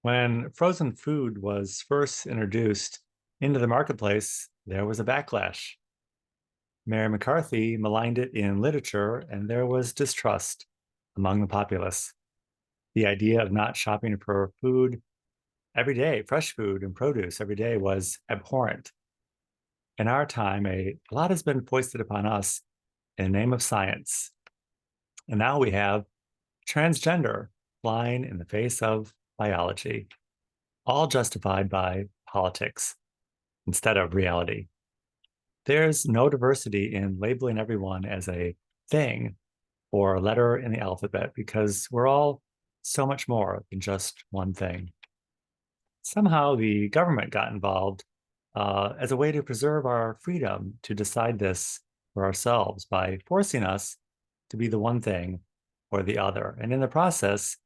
When frozen food was first introduced into the marketplace, there was a backlash. Mary McCarthy maligned it in literature, and there was distrust among the populace. The idea of not shopping for food every day, fresh food and produce every day, was abhorrent. In our time, a lot has been foisted upon us in the name of science. And now we have transgender flying in the face of biology, all justified by politics instead of reality. There's no diversity in labeling everyone as a thing or a letter in the alphabet because we're all so much more than just one thing. Somehow the government got involved as a way to preserve our freedom to decide this for ourselves by forcing us to be the one thing or the other. And in the process,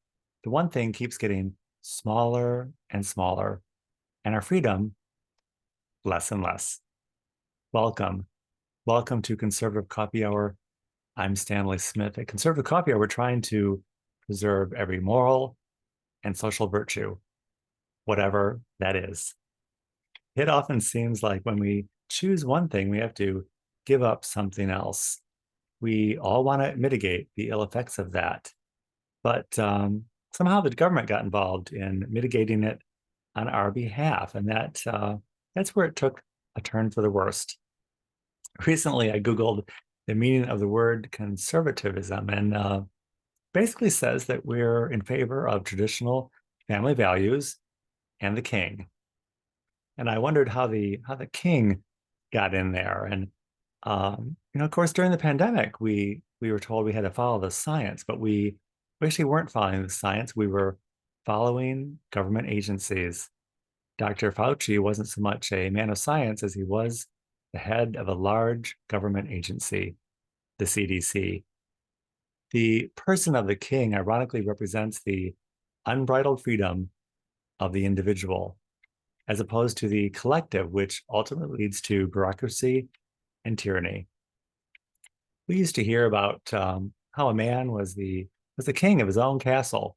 the one thing keeps getting smaller and smaller, and our freedom less and less. Welcome. Welcome to Conservative Coffee Hour. I'm Stanley Smith. At Conservative Coffee Hour, we're trying to preserve every moral and social virtue, whatever that is. It often seems like when we choose one thing, we have to give up something else. We all want to mitigate the ill effects of that. But somehow the government got involved in mitigating it on our behalf. And that's where it took a turn for the worst. Recently, I Googled the meaning of the word conservatism and basically says that we're in favor of traditional family values and the king. And I wondered how the king got in there. And of course, during the pandemic, we were told we had to follow the science, but we actually weren't following the science. We were following government agencies. Dr. Fauci wasn't so much a man of science as he was the head of a large government agency, the CDC. The person of the king ironically represents the unbridled freedom of the individual, as opposed to the collective, which ultimately leads to bureaucracy and tyranny. We used to hear about how a man was the king of his own castle,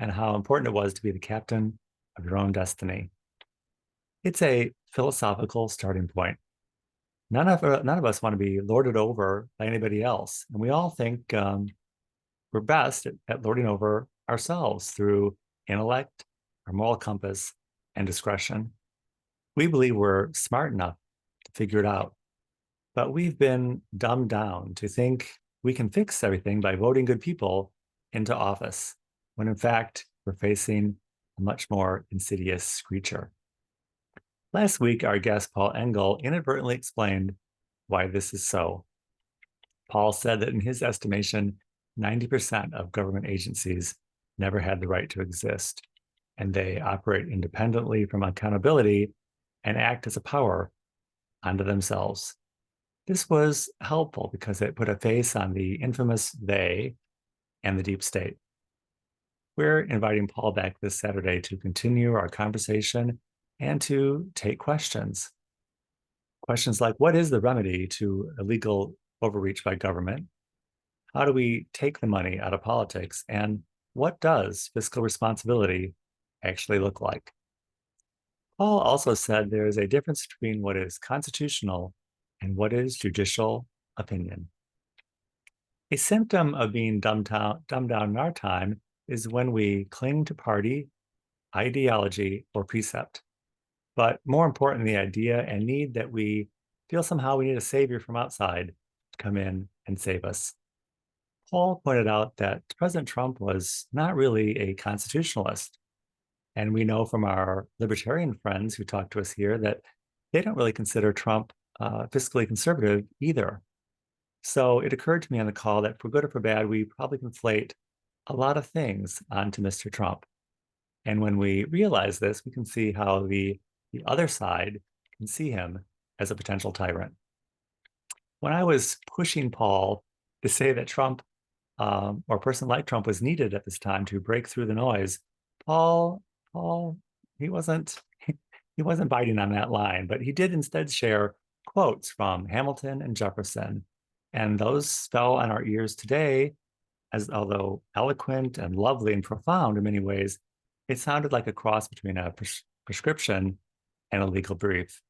and how important it was to be the captain of your own destiny. It's a philosophical starting point. None of us want to be lorded over by anybody else, and we all think we're best at lording over ourselves through intellect, our moral compass, and discretion. We believe we're smart enough to figure it out, but we've been dumbed down to think we can fix everything by voting good people into office, when in fact, we're facing a much more insidious creature. Last week, our guest Paul Engel inadvertently explained why this is so. Paul said that in his estimation, 90% of government agencies never had the right to exist, and they operate independently from accountability and act as a power unto themselves. This was helpful because it put a face on the infamous they and the deep state. We're inviting Paul back this Saturday to continue our conversation and to take questions. Questions like, what is the remedy to illegal overreach by government? How do we take the money out of politics? And what does fiscal responsibility actually look like? Paul also said there is a difference between what is constitutional and what is judicial opinion. A symptom of being dumbed down in our time is when we cling to party, ideology, or precept. But more important, the idea and need that we feel somehow we need a savior from outside to come in and save us. Paul pointed out that President Trump was not really a constitutionalist. And we know from our libertarian friends who talk to us here that they don't really consider Trump fiscally conservative either. So it occurred to me on the call that for good or for bad, we probably conflate a lot of things onto Mr. Trump. And when we realize this, we can see how the other side can see him as a potential tyrant. When I was pushing Paul to say that Trump or a person like Trump was needed at this time to break through the noise, Paul, he wasn't he wasn't biting on that line, but he did instead share quotes from Hamilton and Jefferson, and those fell on our ears today, as although eloquent and lovely and profound in many ways, It sounded like a cross between a prescription and a legal brief.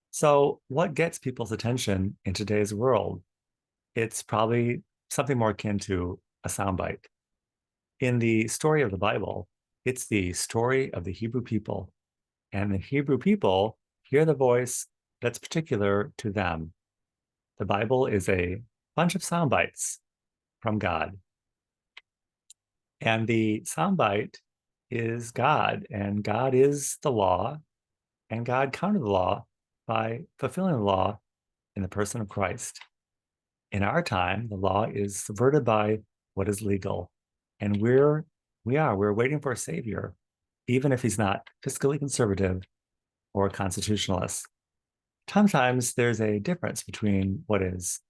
So, what gets people's attention in today's world? It's probably something more akin to a soundbite. In the story of the Bible, it's the story of the Hebrew people, and the Hebrew people hear the voice that's particular to them. The Bible is a bunch of sound bites from God. And the soundbite is God, and God is the law, and God counted the law by fulfilling the law in the person of Christ. In our time, the law is subverted by what is legal, and we're waiting for a savior, even if he's not fiscally conservative or a constitutionalist. Sometimes there's a difference between what is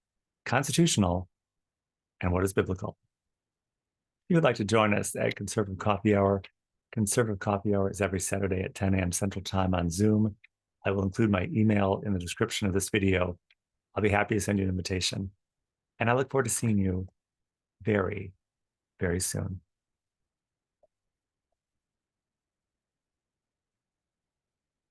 constitutional and what is biblical. If you would like to join us at Conservative Coffee Hour is every Saturday at 10 a.m. Central Time on Zoom. I will include my email in the description of this video. I'll be happy to send you an invitation. And I look forward to seeing you very, very soon.